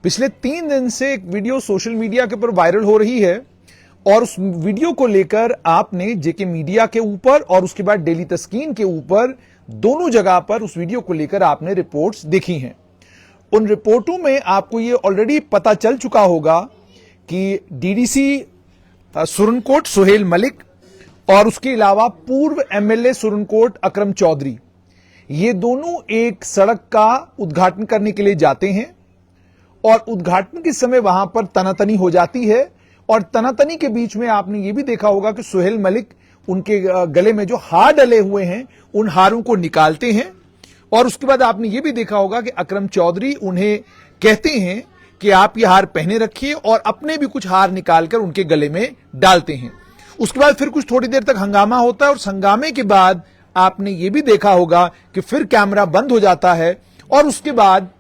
पिछले 3 दिन से एक वीडियो सोशल मीडिया के ऊपर वायरल हो रही है और उस वीडियो को लेकर आपने जेके मीडिया के ऊपर और उसके बाद डेली तस्कीन के ऊपर दोनों जगह पर उस वीडियो को लेकर आपने रिपोर्ट्स देखी हैं। उन रिपोर्टों में आपको ये ऑलरेडी पता चल चुका होगा कि डीडीसी सुरनकोट सुहेल मलिक और उसके अलावा पूर्व एमएलए सुरनकोट अकरम चौधरी, ये दोनों एक सड़क का उद्घाटन करने के लिए जाते हैं और उद्घाटन के समय वहां पर तनातनी हो जाती है और तनातनी के बीच में आपने ये भी देखा होगा कि सुहेल मलिक उनके गले में जो हार डले हुए हैं उन हारों को निकालते हैं और उसके बाद आपने ये भी देखा होगा कि अकरम चौधरी उन्हें कहते हैं कि आप ये हार पहने रखिए और अपने भी कुछ हार निकालकर उनके गले में डालते हैं। उसके बाद फिर कुछ थोड़ी देर तक हंगामा होता है और हंगामे के बाद आपने ये भी देखा होगा कि फिर कैमरा बंद हो जाता है और उसके बाद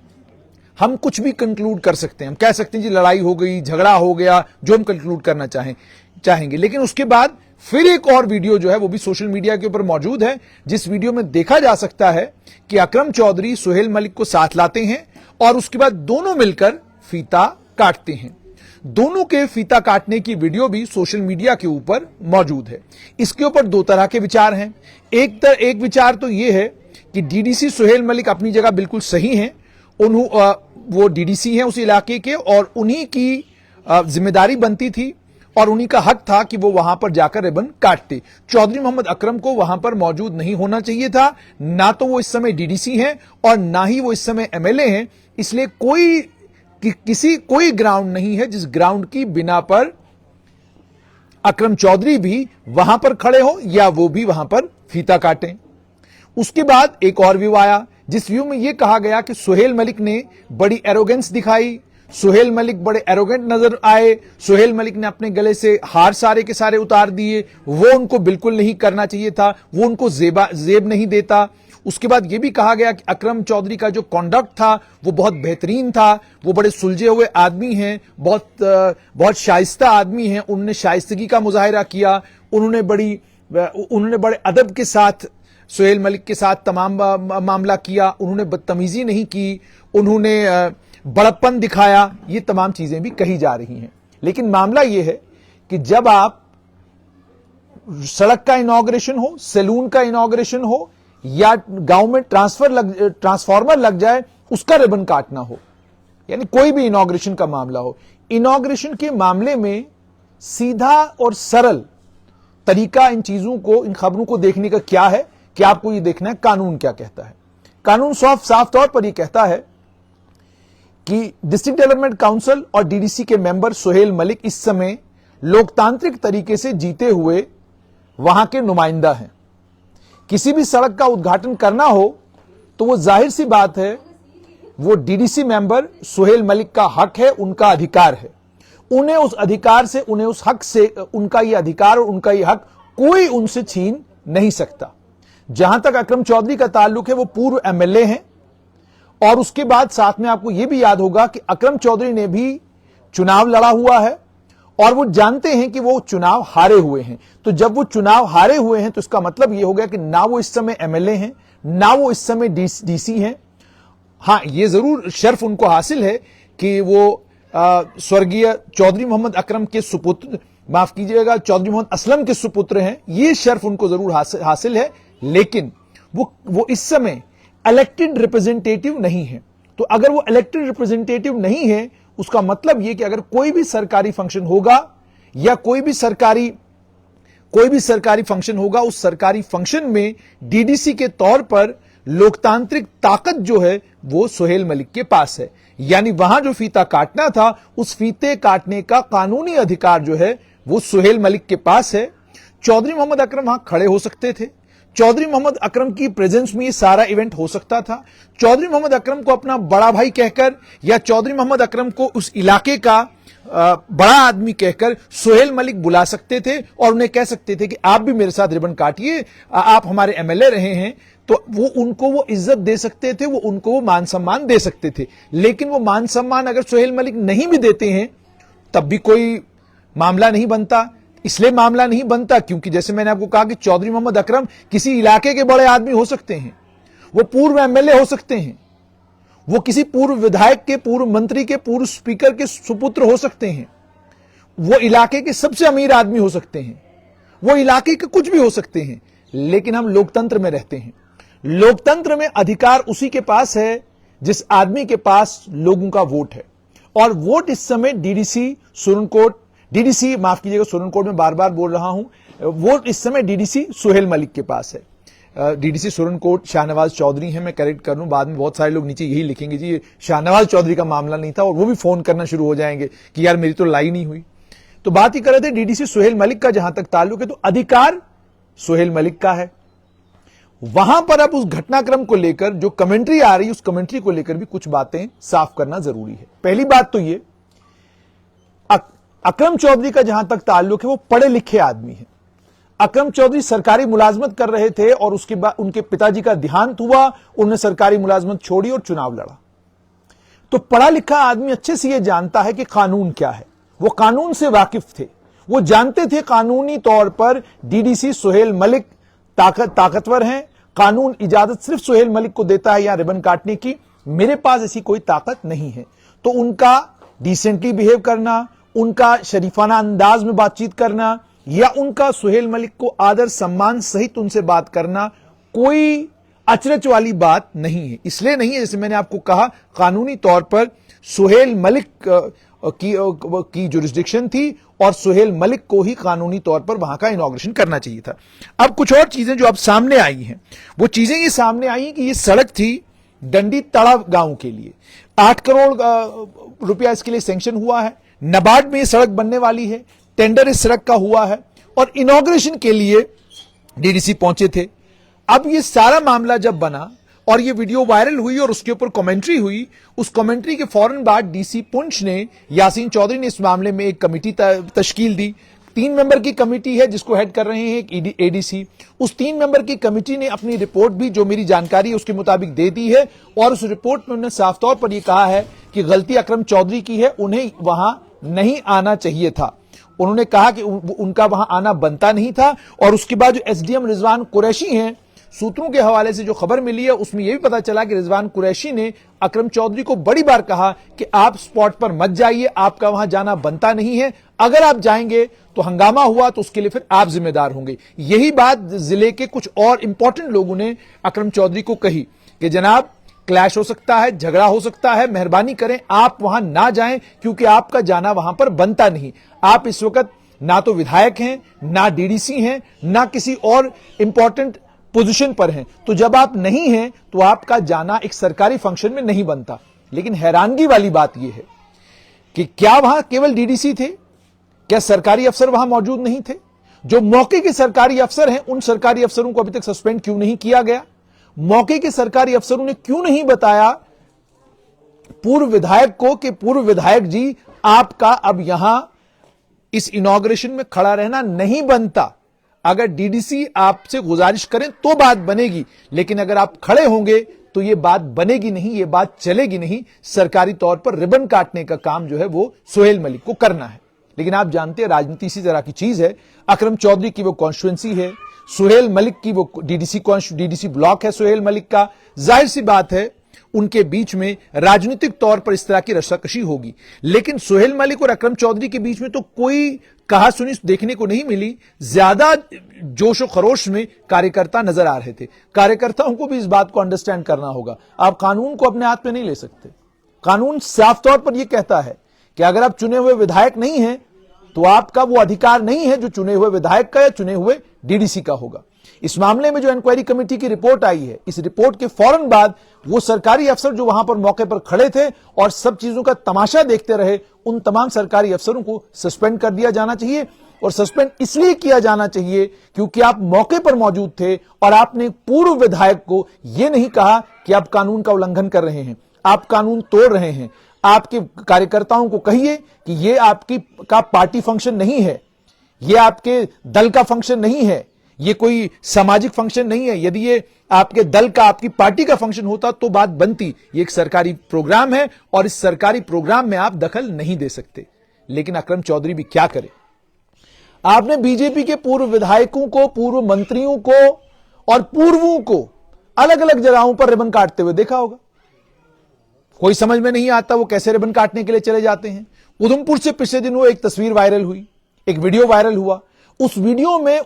हम कुछ भी कंक्लूड कर सकते हैं। हम कह सकते हैं जी लड़ाई हो गई, झगड़ा हो गया, जो हम कंक्लूड करना चाहेंगे। लेकिन उसके बाद फिर एक और वीडियो जो है वो भी सोशल मीडिया के ऊपर मौजूद है, जिस वीडियो में देखा जा सकता है कि अकरम चौधरी सुहेल मलिक को साथ लाते हैं और उसके बाद दोनों मिलकर फीता काटते हैं। दोनों के फीता काटने की वीडियो भी सोशल मीडिया के ऊपर मौजूद है। इसके ऊपर दो तरह के विचार हैं। एक विचार तो यह है कि डीडीसी सुहेल मलिक अपनी जगह बिल्कुल सही हैं, वो डीडीसी हैं उस इलाके के और उन्हीं की जिम्मेदारी बनती थी और उन्हीं का हक था कि वो वहां पर जाकर रिबन काटते। चौधरी मोहम्मद अकरम को वहां पर मौजूद नहीं होना चाहिए था, ना तो वो इस समय डीडीसी हैं और ना ही वो इस समय एमएलए हैं। इसलिए कोई ग्राउंड नहीं है जिस ग्राउंड की बिना पर अकरम चौधरी भी वहां पर खड़े हो या वो भी वहां पर फीता काटें। उसके बाद एक और व्यू आया जिस व्यू में यह कहा गया कि सुहेल मलिक ने बड़ी एरोगेंस दिखाई, सुहेल मलिक बड़े एरोगेंट नजर आए, सुहेल मलिक ने अपने गले से हार सारे के सारे उतार दिए, वो उनको बिल्कुल नहीं करना चाहिए था, वो उनको जेब नहीं देता। उसके बाद यह भी कहा गया कि अकरम चौधरी का जो कॉन्डक्ट था वो बहुत बेहतरीन था, वो बड़े सुलझे हुए आदमी हैं, बहुत शाइस्ता आदमी हैं, उन्होंने शाइस्तगी का मुजाहिरा किया, उन्होंने बड़े अदब के साथ सुहेल मलिक के साथ तमाम मामला किया, उन्होंने बदतमीजी नहीं की, उन्होंने बड़प्पन दिखाया। ये तमाम चीजें भी कही जा रही हैं। लेकिन मामला यह है कि जब आप सड़क का इनॉग्रेशन हो, सैलून का इनॉग्रेशन हो या गांव में ट्रांसफार्मर लग जाए उसका रिबन काटना हो, यानी कोई भी इनॉग्रेशन का मामला हो, इनॉग्रेशन के मामले में सीधा और सरल तरीका इन चीजों को, इन खबरों को देखने का क्या है कि आपको ये देखना है कानून क्या कहता है। कानून साफ तौर पर यह कहता है कि डिस्ट्रिक्ट डेवलपमेंट काउंसिल और डीडीसी के मेंबर सुहेल मलिक इस समय लोकतांत्रिक तरीके से जीते हुए वहां के नुमाइंदा हैं। किसी भी सड़क का उद्घाटन करना हो तो वो जाहिर सी बात है वो डीडीसी मेंबर सुहेल मलिक का हक है, उनका अधिकार है। उन्हें उस अधिकार से, उन्हें उस हक से, उनका ये अधिकार और उनका ये हक कोई उनसे छीन नहीं सकता। जहां तक अकरम चौधरी का ताल्लुक है वो पूर्व एमएलए हैं और उसके बाद साथ में आपको यह भी याद होगा कि अकरम चौधरी ने भी चुनाव लड़ा हुआ है और वो जानते हैं कि वो चुनाव हारे हुए हैं। तो जब वो चुनाव हारे हुए हैं तो इसका मतलब यह हो गया कि ना वो इस समय एमएलए हैं, ना वो इस समय डीसी हैं। हां, ये जरूर शर्फ उनको हासिल है कि वो स्वर्गीय चौधरी मोहम्मद अकरम के सुपुत्र, माफ कीजिएगा, चौधरी मोहम्मद असलम के सुपुत्र हैं। ये शर्फ उनको जरूर हासिल है, लेकिन वो इस समय इलेक्टेड रिप्रेजेंटेटिव नहीं है। तो अगर वो इलेक्टेड रिप्रेजेंटेटिव नहीं है उसका मतलब यह कि अगर कोई भी सरकारी फंक्शन होगा या कोई भी सरकारी फंक्शन होगा, उस सरकारी फंक्शन में डीडीसी के तौर पर लोकतांत्रिक ताकत जो है वो सुहेल मलिक के पास है। यानी वहां जो फीता काटना था उस फीते काटने का कानूनी अधिकार जो है वो सुहेल मलिक के पास है। चौधरी मोहम्मद अकरम वहां खड़े हो सकते थे, चौधरी मोहम्मद अकरम की प्रेजेंस में ये सारा इवेंट हो सकता था। चौधरी मोहम्मद अकरम को अपना बड़ा भाई कहकर या चौधरी मोहम्मद अकरम को उस इलाके का बड़ा आदमी कहकर सुहेल मलिक बुला सकते थे और उन्हें कह सकते थे कि आप भी मेरे साथ रिबन काटिए, आप हमारे एमएलए रहे हैं। तो वो उनको वो इज्जत दे सकते थे, वो उनको वो मान सम्मान दे सकते थे। लेकिन वो मान सम्मान अगर सुहेल मलिक नहीं भी देते हैं तब भी कोई मामला नहीं बनता। इसलिए मामला नहीं बनता क्योंकि जैसे मैंने आपको कहा कि चौधरी मोहम्मद अकरम किसी इलाके के बड़े आदमी हो सकते हैं, वो पूर्व एमएलए हो सकते हैं, वो किसी पूर्व विधायक के, पूर्व मंत्री के, पूर्व स्पीकर के सुपुत्र हो सकते हैं, वो इलाके के सबसे अमीर आदमी हो सकते हैं, वो इलाके के कुछ भी हो सकते हैं, लेकिन हम लोकतंत्र में रहते हैं। लोकतंत्र में अधिकार उसी के पास है जिस आदमी के पास लोगों का वोट है। और वोट इस समय डीडीसी माफ कीजिएगा, सुरनकोट में बार बार बोल रहा हूं, वोट इस समय डीडीसी सुहेल मलिक के पास है। डीडीसी सुरनकोट शाहनवाज चौधरी हैं, मैं करेक्ट कर लूं, बाद में बहुत सारे लोग नीचे यही लिखेंगे जी ये शाहनवाज चौधरी का मामला नहीं था, और वो भी फोन करना शुरू हो जाएंगे कि यार मेरी तो लड़ाई नहीं हुई। तो बात ही कर रहे थे डीडीसी सुहेल मलिक का, जहां तक ताल्लुक है तो अधिकार सुहेल मलिक का है। वहां पर अब उस घटनाक्रम को लेकर जो कमेंट्री आ रही है, उस कमेंट्री को लेकर भी कुछ बातें साफ करना जरूरी है। पहली बात तो ये, अकरम चौधरी का जहां तक ताल्लुक है वो पढ़े लिखे आदमी है। अकरम चौधरी सरकारी मुलाजमत कर रहे थे और उसके बाद उनके पिताजी का देहांत हुआ, उन्होंने सरकारी मुलाजमत छोड़ी और चुनाव लड़ा। तो पढ़ा लिखा आदमी अच्छे से यह जानता है कि कानून क्या है, वो कानून से वाकिफ थे, वो जानते थे कानूनी तौर पर डीडीसी सुहेल मलिक ताकतवर हैं, कानून इजाजत सिर्फ सुहेल मलिक को देता है या रिबन काटने की, मेरे पास ऐसी कोई ताकत नहीं है। तो उनका डिसेंटली बिहेव करना, उनका शरीफाना अंदाज में बातचीत करना, या उनका सुहेल मलिक को आदर सम्मान सहित उनसे बात करना कोई अचरज वाली बात नहीं है। इसलिए नहीं है, जैसे मैंने आपको कहा, कानूनी तौर पर सुहेल मलिक की जुरिस्डिक्शन थी और सुहेल मलिक को ही कानूनी तौर पर वहां का इनॉग्रेशन करना चाहिए था। अब कुछ और चीजें जो अब सामने आई हैं, वो चीजें ये सामने आई कि ये सड़क थी डंडी तड़ा गांव के लिए, 8 करोड़ रुपया इसके लिए सैंक्शन हुआ है, नबार्ड में ये सड़क बनने वाली है, टेंडर इस सड़क का हुआ है और इनॉग्रेशन के लिए डीडीसी पहुंचे थे। अब ये सारा मामला जब बना और ये वीडियो वायरल हुई और उसके ऊपर कमेंट्री हुई, उस कमेंट्री के फौरन बाद डीसी पुंछ ने, यासीन चौधरी ने इस मामले में एक कमेटी तश्कील दी। 3 मेंबर की कमेटी है जिसको हेड कर रहे हैं एक एडीसी। उस 3 मेंबर की कमेटी ने अपनी रिपोर्ट भी, जो मेरी जानकारी है उसके मुताबिक दे दी है, और उस रिपोर्ट में उन्होंने साफ तौर पर यह कहा है कि गलती अकरम चौधरी की है, उन्हें वहां नहीं आना चाहिए था। उन्होंने कहा कि उनका वहां आना बनता नहीं था। और उसके बाद जो एसडीएम रिजवान कुरैशी हैं, सूत्रों के हवाले से जो खबर मिली है उसमें यह भी पता चला कि रिजवान कुरैशी ने अकरम चौधरी को बड़ी बार कहा कि आप स्पॉट पर मत जाइए, आपका वहां जाना बनता नहीं है, अगर आप जाएंगे तो हंगामा हुआ तो उसके लिए फिर आप जिम्मेदार होंगे। यही बात जिले के कुछ और इंपॉर्टेंट लोगों ने अकरम चौधरी को कही कि जनाब क्लैश हो सकता है, झगड़ा हो सकता है, मेहरबानी करें आप वहां ना जाएं, क्योंकि आपका जाना वहां पर बनता नहीं। आप इस वक्त ना तो विधायक हैं, ना डीडीसी हैं, ना किसी और इंपॉर्टेंट पोजीशन पर हैं, तो जब आप नहीं हैं तो आपका जाना एक सरकारी फंक्शन में नहीं बनता। लेकिन हैरानगी वाली बात यह है कि क्या वहां केवल डीडीसी थे? क्या सरकारी अफसर वहां मौजूद नहीं थे? जो मौके के सरकारी अफसर हैं, उन सरकारी अफसरों को अभी तक सस्पेंड क्यों नहीं किया गया? मौके के सरकारी अफसरों ने क्यों नहीं बताया पूर्व विधायक को कि पूर्व विधायक जी, आपका अब यहां इस इनॉग्रेशन में खड़ा रहना नहीं बनता। अगर डीडीसी आपसे गुजारिश करें तो बात बनेगी, लेकिन अगर आप खड़े होंगे तो यह बात बनेगी नहीं, यह बात चलेगी नहीं। सरकारी तौर पर रिबन काटने का काम जो है वो सुहेल मलिक को करना है। लेकिन आप जानते हैं राजनीति इसी तरह की चीज है। अकरम चौधरी की वो कॉन्स्टिट्यूएंसी है, सुहेल मलिक की वो डीडीसी ब्लॉक है सुहेल मलिक का। जाहिर सी बात है उनके बीच में राजनीतिक तौर पर इस तरह की रस्साकशी होगी। लेकिन सुहेल मलिक और अकरम चौधरी के बीच में तो कोई कहा सुनी देखने को नहीं मिली। ज्यादा जोश और खरोश में कार्यकर्ता नजर आ रहे थे। कार्यकर्ताओं को भी इस बात को अंडरस्टैंड करना होगा। आप कानून को अपने हाथ में नहीं ले सकते। कानून साफ तौर पर यह कहता है कि अगर आप चुने हुए विधायक नहीं हैं तो आपका वो अधिकार नहीं है जो चुने हुए विधायक का या चुने हुए डीडीसी का होगा। इस मामले में जो इंक्वायरी कमेटी की रिपोर्ट आई है, इस रिपोर्ट के फौरन बाद वो सरकारी अफसर जो वहां पर मौके पर खड़े थे और सब चीजों का तमाशा देखते रहे, उन तमाम सरकारी अफसरों को सस्पेंड कर दिया जाना चाहिए। और सस्पेंड इसलिए किया जाना चाहिए क्योंकि आप मौके पर मौजूद थे और आपने पूर्व विधायक को यह नहीं कहा कि आप कानून का उल्लंघन कर रहे हैं, आप कानून तोड़ रहे हैं। आपके कार्यकर्ताओं को कहिए कि यह आपकी का पार्टी फंक्शन नहीं है, यह आपके दल का फंक्शन नहीं है, ये कोई सामाजिक फंक्शन नहीं है। यदि ये आपके दल का, आपकी पार्टी का फंक्शन होता तो बात बनती। ये एक सरकारी प्रोग्राम है और इस सरकारी प्रोग्राम में आप दखल नहीं दे सकते। लेकिन अकरम चौधरी भी क्या करे। आपने बीजेपी के पूर्व विधायकों को, पूर्व मंत्रियों को और पूर्वों को अलग अलग जगहों पर रिबन काटते हुए देखा होगा। कोई समझ में नहीं आता वो कैसे रिबन काटने के लिए चले जाते हैं। उधमपुर से पिछले दिनों एक तस्वीर वायरल हुई, एक वीडियो वायरल हुआ। उस वीडियो में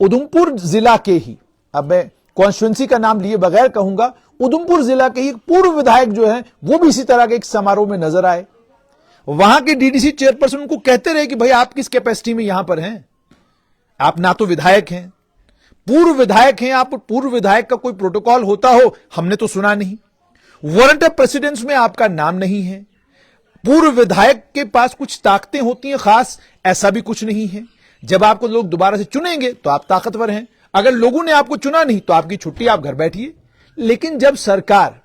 उधमपुर जिला के ही, अब मैं कॉन्स्टिट्यूंसी का नाम लिए बगैर कहूंगा, उधमपुर जिला के ही पूर्व विधायक जो है वो भी इसी तरह के एक समारोह में नजर आए। वहां के डीडीसी चेयरपर्सन उनको कहते रहे कि भाई आप किस कैपेसिटी में यहां पर हैं, आप ना तो विधायक हैं, पूर्व विधायक हैं आप, पूर्व विधायक का कोई प्रोटोकॉल होता हो हमने तो सुना नहीं, वारंट ऑफ प्रेसिडेंस में आपका नाम नहीं है, पूर्व विधायक के पास कुछ ताकतें होती हैं खास, ऐसा भी कुछ नहीं है। जब आपको लोग दोबारा से चुनेंगे तो आप ताकतवर हैं, अगर लोगों ने आपको चुना नहीं तो आपकी छुट्टी, आप घर बैठिए। लेकिन जब सरकार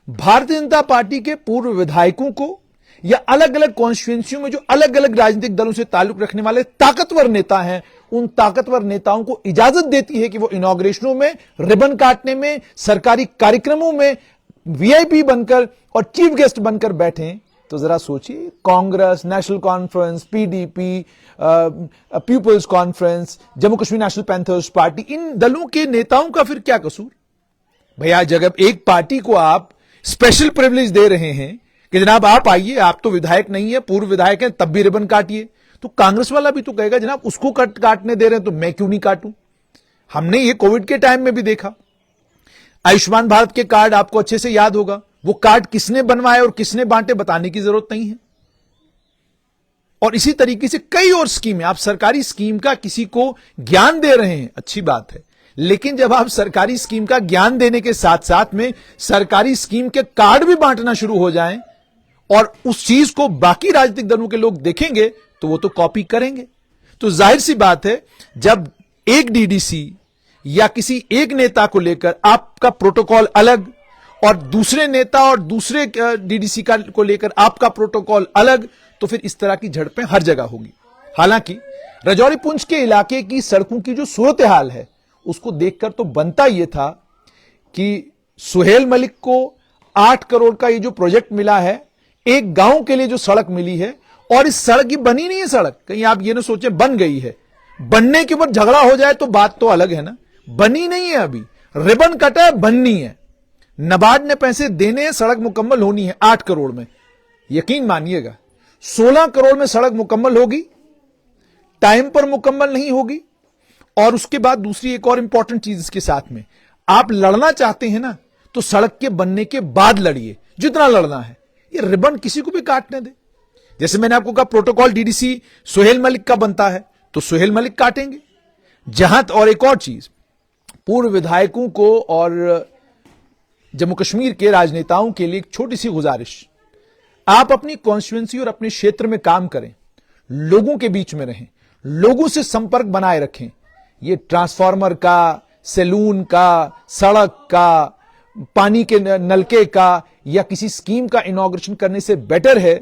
भारतीय जनता पार्टी के पूर्व विधायकों को या अलग अलग कॉन्स्टिट्यूएंसियों में जो अलग अलग राजनीतिक दलों से ताल्लुक रखने वाले ताकतवर नेता हैं, उन ताकतवर नेताओं को इजाजत देती है कि वो इनॉग्रेशनों में, रिबन काटने में, सरकारी कार्यक्रमों में वीआईपी बनकर और चीफ गेस्ट बनकर बैठे, तो जरा सोचिए, Congress, national conference, PDP, people's conference, Jammu Kashmir national panthers party, इन दलों के नेताओं का फिर क्या कसूर? भैया जब एक पार्टी को आप स्पेशल प्रिविलेज दे रहे हैं कि जनाब आप आइए, आप तो विधायक नहीं है, पूर्व विधायक हैं, तब भी रिबन काटिए, तो कांग्रेस वाला भी तो कहेगा जनाब उसको काटने दे रहे हैं तो मैं क्यों नहीं काटूं। हमने ये कोविड के टाइम में भी देखा, आयुष्मान भारत के कार्ड आपको अच्छे से याद होगा, वो कार्ड किसने बनवाए और किसने बांटे बताने की जरूरत नहीं है। और इसी तरीके से कई और स्कीमें, आप सरकारी स्कीम का किसी को ज्ञान दे रहे हैं, अच्छी बात है, लेकिन जब आप सरकारी स्कीम का ज्ञान देने के साथ साथ में सरकारी स्कीम के कार्ड भी बांटना शुरू हो जाएं और उस चीज को बाकी राजनीतिक दलों के लोग देखेंगे तो वो तो कॉपी करेंगे। तो जाहिर सी बात है, जब एक डीडीसी या किसी एक नेता को लेकर आपका प्रोटोकॉल अलग और दूसरे नेता और दूसरे डीडीसी का को लेकर आपका प्रोटोकॉल अलग, तो फिर इस तरह की झड़पें हर जगह होगी। हालांकि राजौरी पुंछ के इलाके की सड़कों की जो सूरत हाल है उसको देखकर तो बनता यह था कि सुहेल मलिक को 8 करोड़ का ये जो प्रोजेक्ट मिला है, एक गांव के लिए जो सड़क मिली है, और इस सड़क की बनी नहीं है सड़क, कहीं आप ये ना सोचे बन गई है, बनने के ऊपर झगड़ा हो जाए तो बात तो अलग है ना, बनी नहीं है, अभी रिबन कटा है, बननी है, नबार्ड ने पैसे देने हैं, सड़क मुकम्मल होनी है 8 करोड़ में। यकीन मानिएगा 16 करोड़ में सड़क मुकम्मल होगी, टाइम पर मुकम्मल नहीं होगी। और उसके बाद दूसरी एक और इंपॉर्टेंट चीज इसके साथ में, आप लड़ना चाहते हैं ना तो सड़क के बनने के बाद लड़िए, जितना लड़ना है। ये रिबन किसी को भी काटने दे, जैसे मैंने आपको कहा प्रोटोकॉल डीडीसी सुहेल मलिक का बनता है तो सुहेल मलिक काटेंगे जहां। और एक और चीज, पूर्व विधायकों को और जम्मू कश्मीर के राजनेताओं के लिए एक छोटी सी गुजारिश, आप अपनी कॉन्स्टिट्यूएंसी और अपने क्षेत्र में काम करें, लोगों के बीच में रहें, लोगों से संपर्क बनाए रखें। ये ट्रांसफार्मर का, सैलून का, सड़क का, पानी के नलके का या किसी स्कीम का इनॉग्रेशन करने से बेटर है,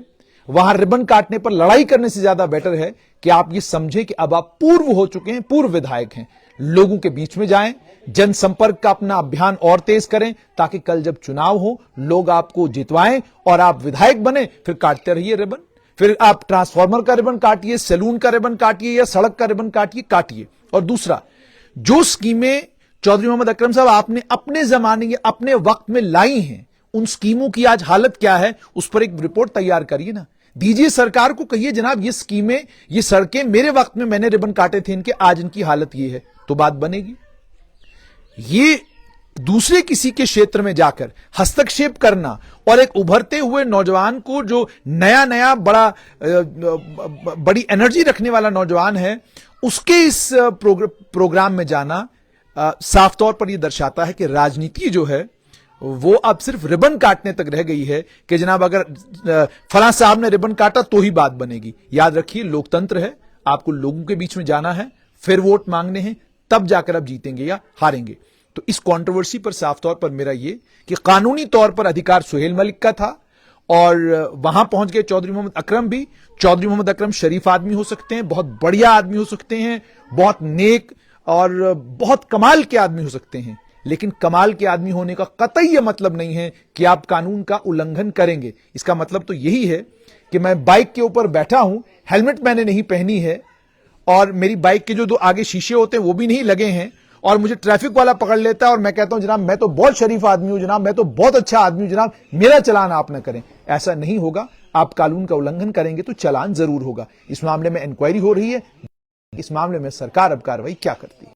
वहां रिबन काटने पर लड़ाई करने से ज्यादा बेटर है कि आप ये समझें कि अब आप पूर्व हो चुके हैं, पूर्व विधायक हैं, लोगों के बीच में जाएं, जनसंपर्क का अपना अभियान और तेज करें, ताकि कल जब चुनाव हो लोग आपको जितवाएं और आप विधायक बने, फिर काटते रहिए रिबन, फिर आप ट्रांसफार्मर का रिबन काटिए, सैलून का रिबन काटिए या सड़क का रिबन काटिए। और दूसरा, जो स्कीमें चौधरी मोहम्मद अकरम साहब आपने अपने जमाने या अपने वक्त में लाई हैं, उन स्कीमों की आज हालत क्या है, उस पर एक रिपोर्ट तैयार करिए ना, दीजिए सरकार को, कहिए जनाब ये स्कीमें, ये सड़कें मेरे वक्त में मैंने रिबन काटे थे इनके, आज इनकी हालत ये है, तो बात बनेगी। ये दूसरे किसी के क्षेत्र में जाकर हस्तक्षेप करना और एक उभरते हुए नौजवान को, जो नया बड़ी एनर्जी रखने वाला नौजवान है, उसके इस प्रोग्राम में जाना साफ तौर पर यह दर्शाता है कि राजनीति जो है वो अब सिर्फ रिबन काटने तक रह गई है कि जनाब अगर फलां साहब ने रिबन काटा तो ही बात बनेगी। याद रखिए, लोकतंत्र है, आपको लोगों के बीच में जाना है, फिर वोट मांगने हैं, तब जाकर आप जीतेंगे या हारेंगे। तो इस कंट्रोवर्सी पर साफ तौर पर मेरा ये कि कानूनी तौर पर अधिकार सुहेल मलिक का था और वहां पहुंच गए चौधरी मोहम्मद अकरम भी। चौधरी मोहम्मद अकरम शरीफ आदमी हो सकते हैं, बहुत बढ़िया आदमी हो सकते हैं, बहुत नेक और बहुत कमाल के आदमी हो सकते हैं, लेकिन कमाल के आदमी होने का कतई यह मतलब नहीं है कि आप कानून का उल्लंघन करेंगे। इसका मतलब तो यही है कि मैं बाइक के ऊपर बैठा हूं, हेलमेट मैंने नहीं पहनी है और मेरी बाइक के जो दो आगे शीशे होते हैं वो भी नहीं लगे हैं, और मुझे ट्रैफिक वाला पकड़ लेता है और मैं कहता हूं जनाब मैं तो बहुत शरीफ आदमी हूं जनाब, मैं तो बहुत अच्छा आदमी हूं जनाब, मेरा चालान आप ना करें। ऐसा नहीं होगा। आप कानून का उल्लंघन करेंगे तो चालान जरूर होगा। इस मामले में इंक्वायरी हो रही है। इस मामले में सरकार अब कार्रवाई क्या करती है।